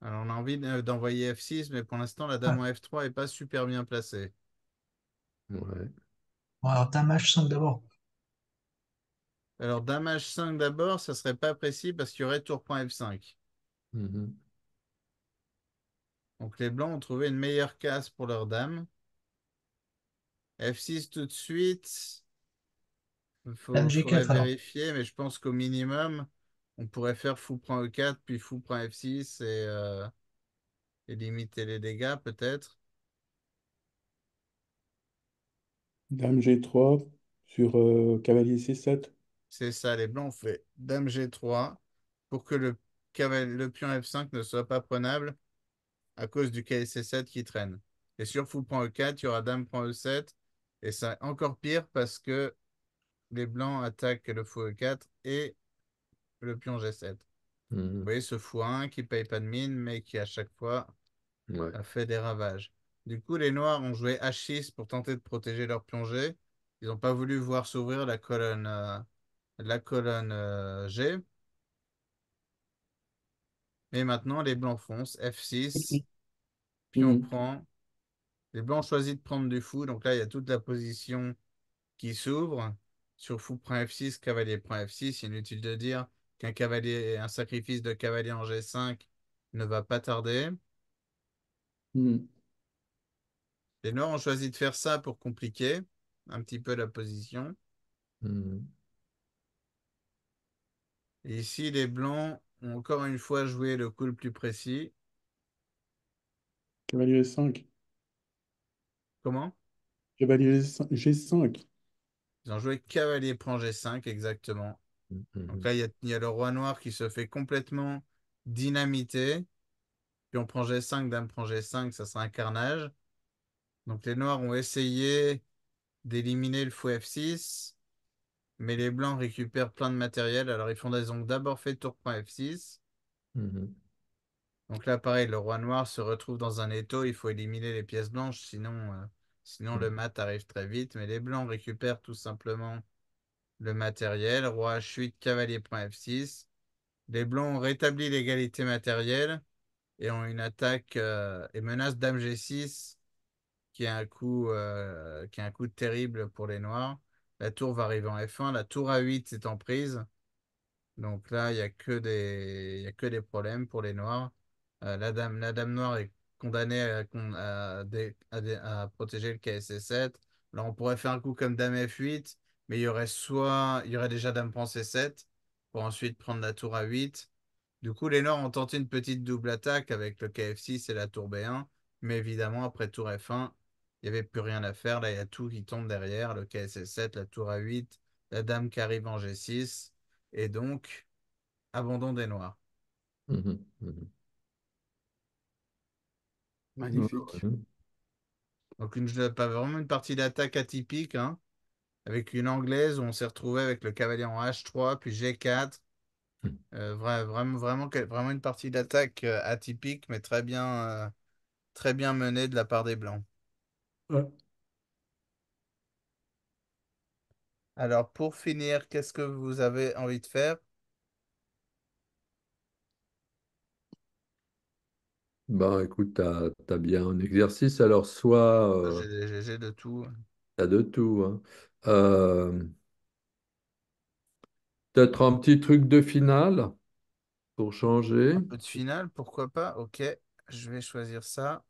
Alors, on a envie d'envoyer F6, mais pour l'instant, la
Ouais.
dame en F3 est pas super bien placée.
Ouais.
Bon, alors, dame H5 d'abord.
Alors, dame H5 d'abord, ça serait pas précis parce qu'il y aurait tour point F5.
Mhm.
Donc les blancs ont trouvé une meilleure case pour leur dame. F6 tout de suite.
Dame
Faudrait
G4 alors.
vérifier, mais je pense qu'au minimum, on pourrait faire fou prend E4, puis fou prend F6 et limiter les dégâts peut-être.
Dame G3 sur cavalier C7.
C'est ça, les blancs ont fait Dame G3 pour que le pion F5 ne soit pas prenable à cause du KC7 qui traîne. Et sur fou prend E4, il y aura Dame prend E7. Et c'est encore pire parce que les blancs attaquent le fou E4 et le pion G7. Vous
Mhm.
voyez ce fou 1 qui paye pas de mine, mais qui à chaque fois
Ouais.
a fait des ravages. Du coup, les noirs ont joué H6 pour tenter de protéger leur pion G. Ils n'ont pas voulu voir s'ouvrir la colonne G. Et maintenant, les blancs foncent F6, pion
Mhm.
prend. Les blancs choisissent de prendre du fou. Donc là, il y a toute la position qui s'ouvre. Sur fou prend F6, cavalier prend F6. Inutile de dire un sacrifice de cavalier en G5 ne va pas tarder.
Mhm.
Les noirs ont choisi de faire ça pour compliquer un petit peu la position.
Mhm.
Et ici, les blancs ont encore une fois joué le coup le plus précis.
Cavalier E5.
Comment?
Cavalier G5.
Ils ont joué cavalier prend G5 exactement. Donc
Mhm.
là, il y a le roi noir qui se fait complètement dynamiter. Puis on prend G5, dame prend G5, ça sera un carnage. Donc les noirs ont essayé d'éliminer le fou F6, mais les blancs récupèrent plein de matériel. Alors ils ont d'abord fait tour prend F6.
Mhm.
Donc là, pareil, le roi noir se retrouve dans un étau. Il faut éliminer les pièces blanches, sinon le mat arrive très vite. Mais les blancs récupèrent tout simplement le matériel. Roi H8, cavalier prend F6. Les blancs ont rétabli l'égalité matérielle et ont une attaque et menacent dame G6, qui est un coup terrible pour les noirs. La tour va arriver en F1. La tour A8 est en prise. Donc là, il y a que des problèmes pour les noirs. La dame noire est condamnée à protéger le KSC7. Alors on pourrait faire un coup comme dame F8, mais il y aurait déjà dame prend C7 pour ensuite prendre la tour A8. Du coup, les noirs ont tenté une petite double attaque avec le KF6 et la tour B1. Mais évidemment, après tour F1, il n'y avait plus rien à faire. Là, il y a tout qui tombe derrière. Le KSC7, la tour A8, la dame qui arrive en G6. Et donc, abandon des noirs.
Mhm. Mhm.
Magnifique.
Mhm.
Donc, pas vraiment une partie d'attaque atypique, hein, avec une anglaise où on s'est retrouvé avec le cavalier en H3, puis G4. Vraiment une partie d'attaque atypique, mais très bien menée de la part des Blancs.
Ouais.
Alors, pour finir, qu'est-ce que vous avez envie de faire?
Ben, écoute, t'as bien un exercice. Alors, soit
J'ai de tout.
t'as de tout, hein. Euh, Peut-être un petit truc de finale pour changer.
Un peu de finale, pourquoi pas? Ok, je vais choisir ça.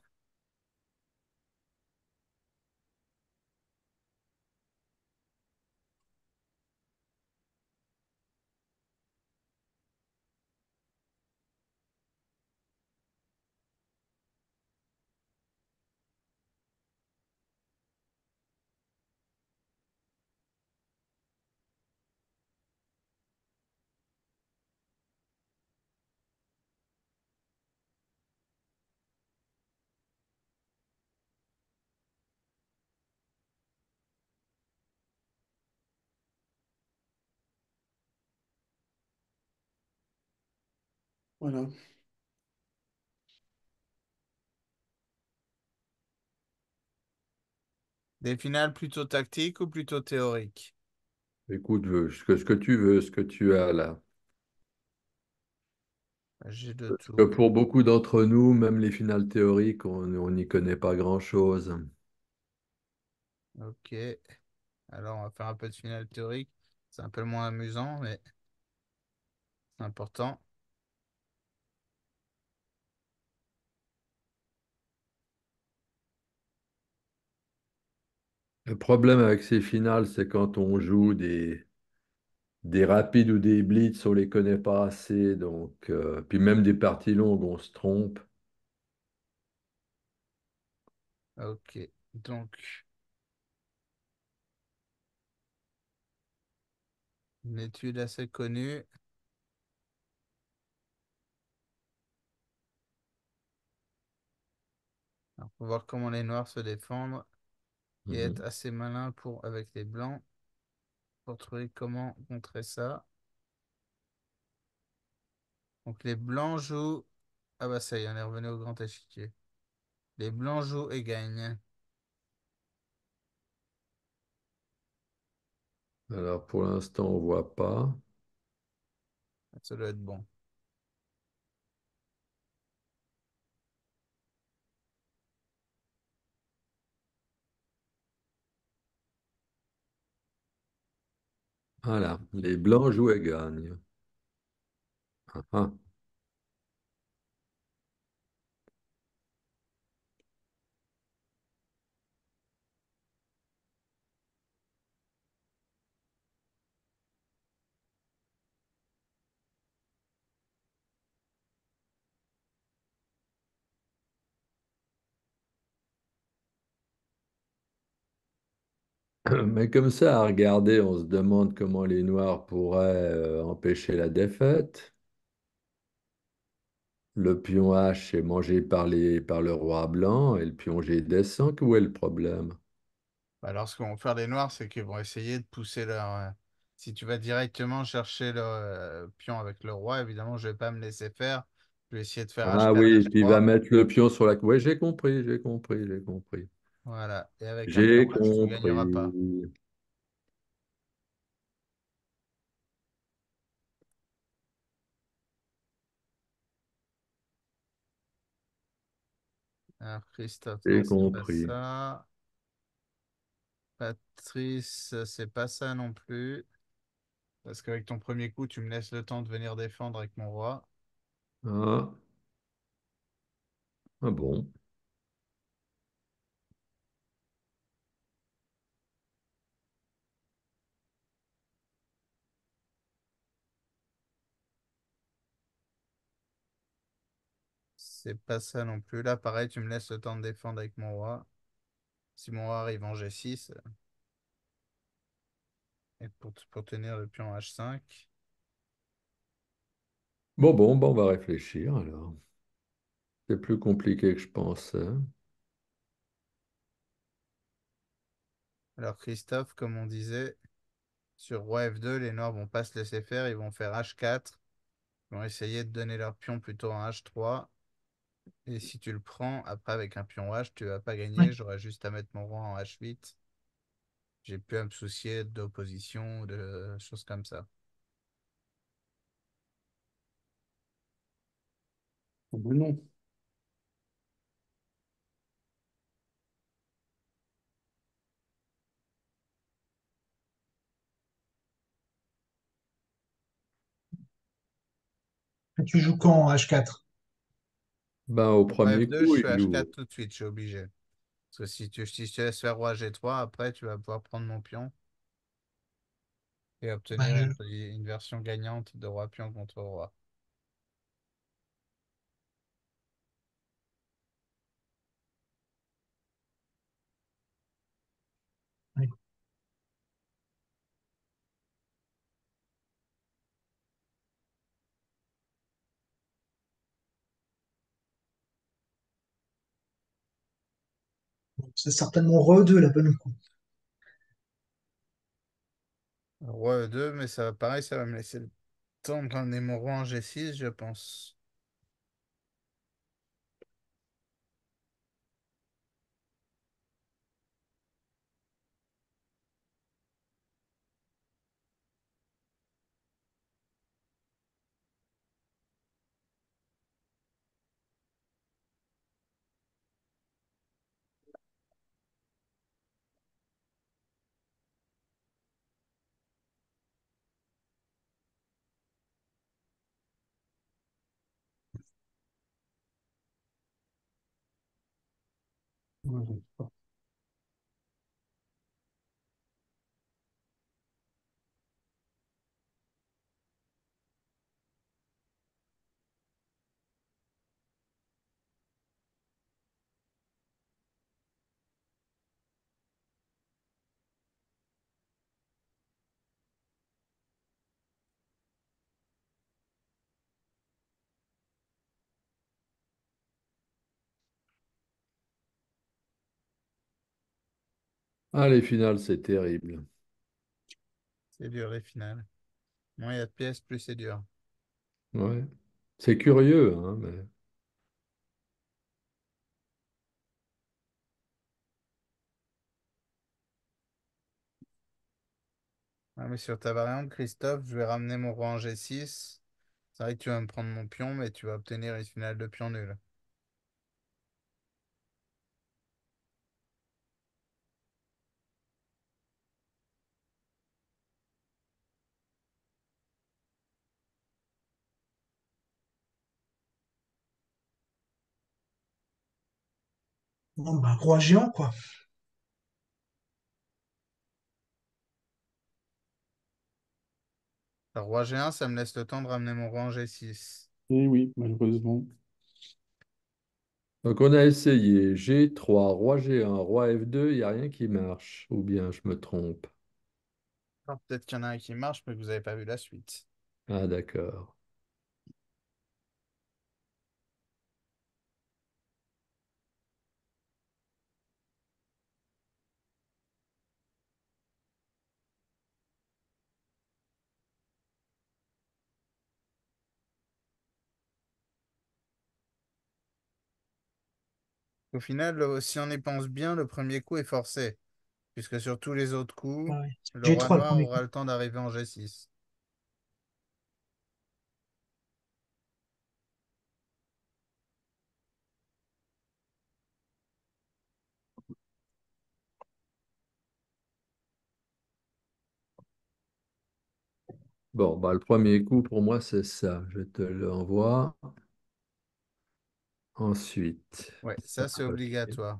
Voilà.
Des finales plutôt tactiques ou plutôt théoriques?
Écoute, ce que tu veux, ce que tu as là.
J'ai de
Parce que
tout.
pour beaucoup d'entre nous, même les finales théoriques, on n'y connaît pas grand-chose.
Ok, alors on va faire un peu de finale théorique. C'est un peu moins amusant, mais c'est important.
Le problème avec ces finales, c'est quand on joue des rapides ou des blitz, on les connaît pas assez. Donc, puis même des parties longues, on se trompe.
Ok. Donc, une étude assez connue. Alors, pour voir comment les noirs se défendent et être
Mhm.
assez malin pour, avec les blancs pour trouver comment contrer ça. Donc, les blancs jouent. Ah bah ça y est, on est revenu au grand échiquier. Les blancs jouent et gagnent.
Alors, pour l'instant, on voit pas.
Ça doit être bon.
Voilà, les blancs jouent et gagnent. Ah, ah. Mais comme ça, à regarder, on se demande comment les noirs pourraient empêcher la défaite. Le pion H est mangé par le roi blanc et le pion G descend. Où est le problème?
Alors, ce que vont faire les noirs, c'est qu'ils vont essayer de pousser leur. Si tu vas directement chercher le pion avec le roi, évidemment, je vais pas me laisser faire. Je vais essayer de faire
Ah
H4,
oui, puis il va
H3.
mettre le pion sur la... Oui, j'ai compris, j'ai compris, j'ai compris.
Voilà. Et avec un pion
J'ai
H, tu ne gagneras pas.
compris.
Alors, Christophe, non,
J'ai
c'est pas
compris.
ça. Patrice, c'est pas ça non plus. Parce qu'avec ton premier coup, tu me laisses le temps de venir défendre avec mon roi.
Ah, ah bon.
C'est pas ça non plus. Là, pareil, tu me laisses le temps de défendre avec mon roi. Si mon roi arrive en G6, et pour tenir le pion H5.
Bon, on va réfléchir alors. C'est plus compliqué que je pensais.
Alors, Christophe, comme on disait, sur roi F2, les noirs vont pas se laisser faire. Ils vont faire H4. Ils vont essayer de donner leur pion plutôt en H3. Et si tu le prends, après avec un pion H, tu vas pas gagner.
Oui.
J'aurai juste à mettre mon roi en H8. J'ai plus à me soucier d'opposition ou de choses comme ça.
Ah ben non.
Tu joues quand en H4?
Ben, au
Roi
premier
F2, je
coup,
suis
il
H4
joue.
tout de suite, je suis obligé. Parce que si je te laisse faire roi G3, après, tu vas pouvoir prendre mon pion et
Bah,
obtenir une version gagnante de roi pion contre roi.
oui. C'est certainement Re2 la bonne coup.
Roi E2, mais ça va pareil, ça va me laisser le temps de ramener mon roi en G6, je pense.
Ouais, j'arrive pas.
Ah, les finales, c'est terrible.
C'est dur les finales. Moins il y a de pièces, plus c'est dur.
Ouais. C'est curieux, hein, mais...
Ah, mais sur ta variante, Christophe, je vais ramener mon roi en G6. C'est vrai que tu vas me prendre mon pion, mais tu vas obtenir une finale de pion nul.
Bon, bah, roi géant, quoi.
Alors, roi G1, ça me laisse le temps de ramener mon roi en G6.
Et oui, malheureusement.
Donc, on a essayé G3, roi G1, roi F2, il n'y a rien qui marche. Ou bien je me trompe.
Alors, peut-être qu'il y en a un qui marche, mais que vous n'avez pas vu la suite.
Ah, d'accord.
Au final, si on y pense bien, le premier coup est forcé, puisque sur tous les autres coups,
Ouais.
le roi
G3 le
noir
premier coup.
aura le temps d'arriver en G6.
Bon, bah, le premier coup, pour moi, c'est ça. Je te l'envoie. Ensuite,
Ouais,
ça,
ça c'est
ok.
obligatoire.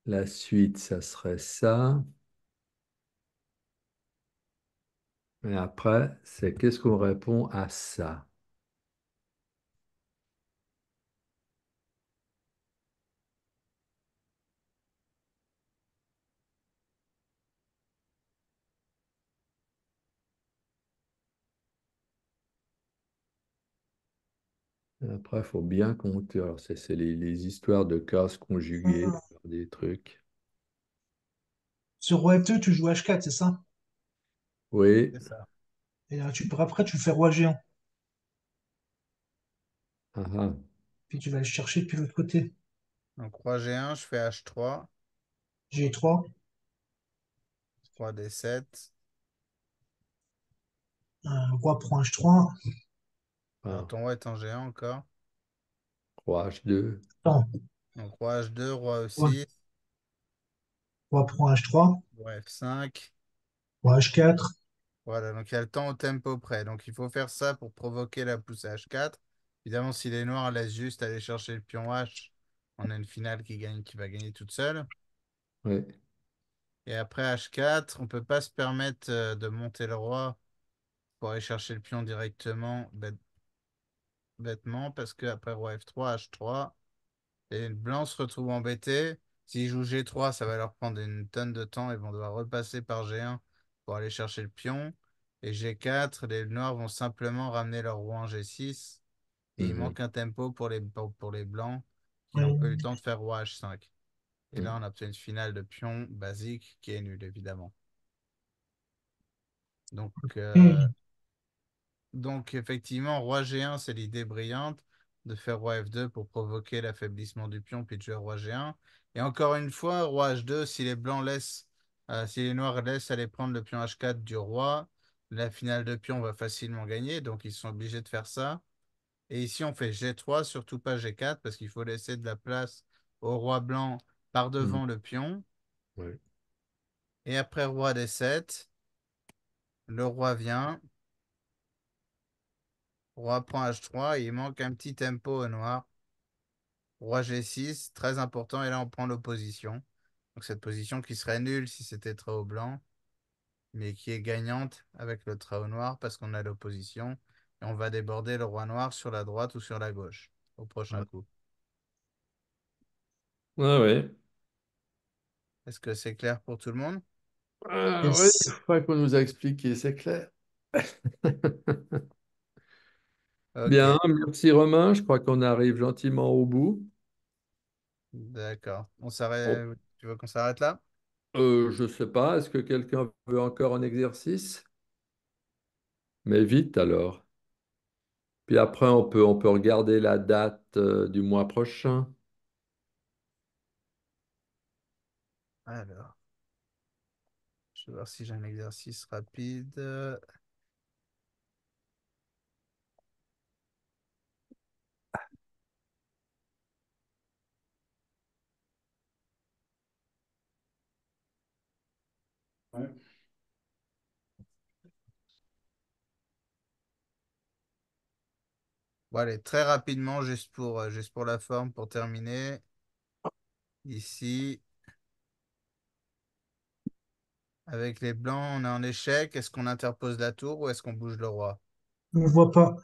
La suite, ça serait ça. Et après, c'est qu'est-ce qu'on répond à ça? Et après, il faut bien compter. Alors, c'est les histoires de cases conjuguées,
Ah.
des trucs.
Sur roi F2, tu joues H4, c'est ça?
Oui.
C'est ça.
Et là, après, tu fais roi géant.
Ah, ah.
Puis tu vas le chercher depuis l'autre côté.
Donc roi G1, je fais H3,
G3,
roi D7.
roi prend H3.
Alors
Ah,
ton roi est en G1 encore.
roi H2.
Attends,
Donc roi H2, roi
ouais.
E6,
Roi prend H3.
roi F5.
Roi H4.
Voilà, donc il y a le temps au tempo près. Donc il faut faire ça pour provoquer la poussée H4. Évidemment, si les noirs laissent juste aller chercher le pion H, on a une finale qui va gagner toute seule.
Oui.
Et après H4, on ne peut pas se permettre de monter le roi pour aller chercher le pion directement bêtement, parce qu'après roi F3, H3, et le blanc se retrouve embêté. S'ils jouent G3, ça va leur prendre une tonne de temps. Ils vont devoir repasser par G1 pour aller chercher le pion. Et G4, les noirs vont simplement ramener leur roi en G6. Et il
Mhm.
manque un tempo pour les blancs qui n'ont
Ouais.
pas eu le temps de faire roi H5. Et là,
Mhm.
on obtient une finale de pion basique qui est nulle, évidemment. Donc, euh,
Et,
Donc, effectivement, roi G1, c'est l'idée brillante de faire roi F2 pour provoquer l'affaiblissement du pion, puis de jouer roi G1. Et encore une fois, roi H2, si les noirs laissent aller prendre le pion H4 du roi, la finale de pion va facilement gagner, donc ils sont obligés de faire ça. Et ici, on fait G3, surtout pas G4, parce qu'il faut laisser de la place au roi blanc par
Mhm.
devant le pion.
Ouais.
Et après roi D7, le roi vient, roi prend H3, et il manque un petit tempo au noir. Roi G6, très important, et là on prend l'opposition. Donc cette position qui serait nulle si c'était trèfle blanc, mais qui est gagnante avec le trèfle noir parce qu'on a l'opposition. Et on va déborder le roi noir sur la droite ou sur la gauche au prochain
Ouais.
coup.
Ah ouais.
Est-ce que c'est clair pour tout le monde?
Ah oui, une
yes.
fois qu'on nous a expliqué, c'est clair.
Ok.
Bien, merci Romain. Je crois qu'on arrive gentiment au bout.
D'accord.
On-
Tu veux qu'on s'arrête là?
je ne sais pas, est-ce que quelqu'un veut encore un exercice? Mais vite alors. Puis après, on peut regarder la date du mois prochain.
Alors, je vais voir si j'ai un exercice rapide.
Ouais.
Bon, allez, très rapidement, juste pour la forme, pour terminer. Ici, avec les blancs, on est en échec. Est-ce qu'on interpose la tour ou est-ce qu'on bouge le roi?
On ne voit pas.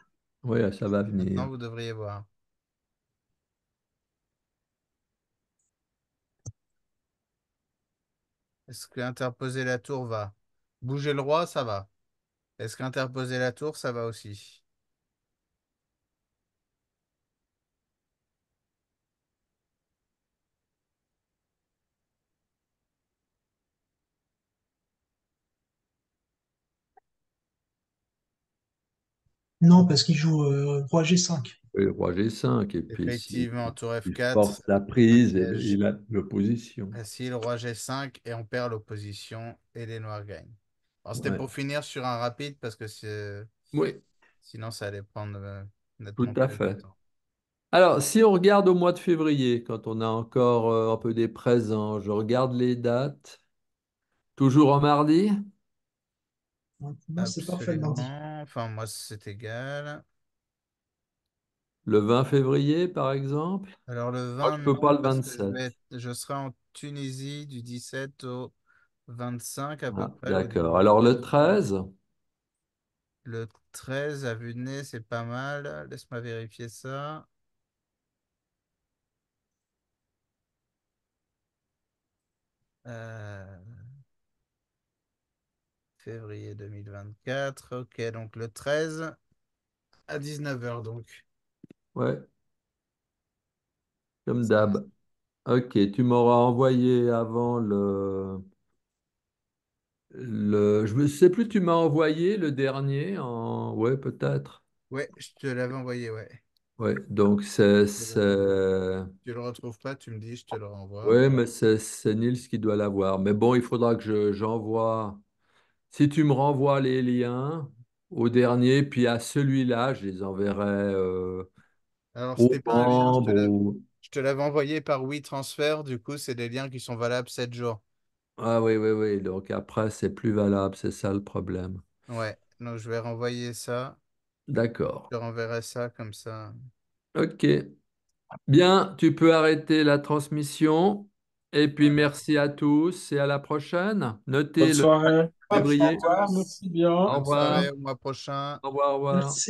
Oui, ça va
Maintenant,
venir.
vous devriez voir. Est-ce qu'interposer la tour va? Bouger le roi, ça va. Est-ce qu'interposer la tour, ça va aussi?
Non, parce qu'il joue roi G5.
Oui, roi G5, et puis si
Effectivement, tour
il
F4,
force la
un
prise, et
piège.
il a l'opposition.
Ainsi, le roi G5 et on perd l'opposition et les noirs gagnent. Alors, c'était
Ouais.
pour finir sur un rapide parce que
Oui,
sinon ça allait prendre
tout
nettement
à
plus de
fait.
temps.
Alors, si on regarde au mois de février, quand on a encore un peu des présents, je regarde les dates. Toujours en mardi?
Donc, pour moi, c'est parfait le mardi.
Absolument. Enfin, moi, c'est égal.
Le 20 février, par exemple?
Alors, le
Moi,
20
je peux pas
non,
le
parce que
27.
je serai en Tunisie du 17 au 25 à peu
Ah,
près au
d'accord.
début du
Alors,
mois.
le 13?
Le 13 à vue de nez, c'est pas mal. Laisse-moi vérifier ça. Euh, février 2024. Ok, donc le 13 à 19 h donc.
Ouais, comme
Ça
d'hab. Ok, tu m'auras envoyé avant je ne sais plus, tu m'as envoyé le dernier en... Ouais, peut-être.
Ouais, je te l'avais envoyé, ouais.
Ouais, donc
Tu le retrouves pas, tu me dis, je te le renvoie.
Ouais, mais c'est Niels qui doit l'avoir. Mais bon, il faudra que j'envoie... Si tu me renvoies les liens au dernier, puis à celui-là, je les enverrai
Alors,
aux
c'était pas un lien,
membres.
je te l'avais envoyé par WeTransfer. Du coup, c'est des liens qui sont valables 7 jours.
Ah oui, oui, oui. Donc après, c'est plus valable, c'est ça le problème.
Ouais, donc je vais renvoyer ça.
D'accord.
Je te renverrai ça comme ça.
Ok. Bien, tu peux arrêter la transmission. Et puis
Voilà.
merci à tous et à la prochaine.
Bonne
Notez le
soirée.
Merci à
février.
Au revoir,
tous.
merci bien.
Au
Bonne soirée,
revoir.
au mois prochain.
Au revoir, au revoir.
Merci.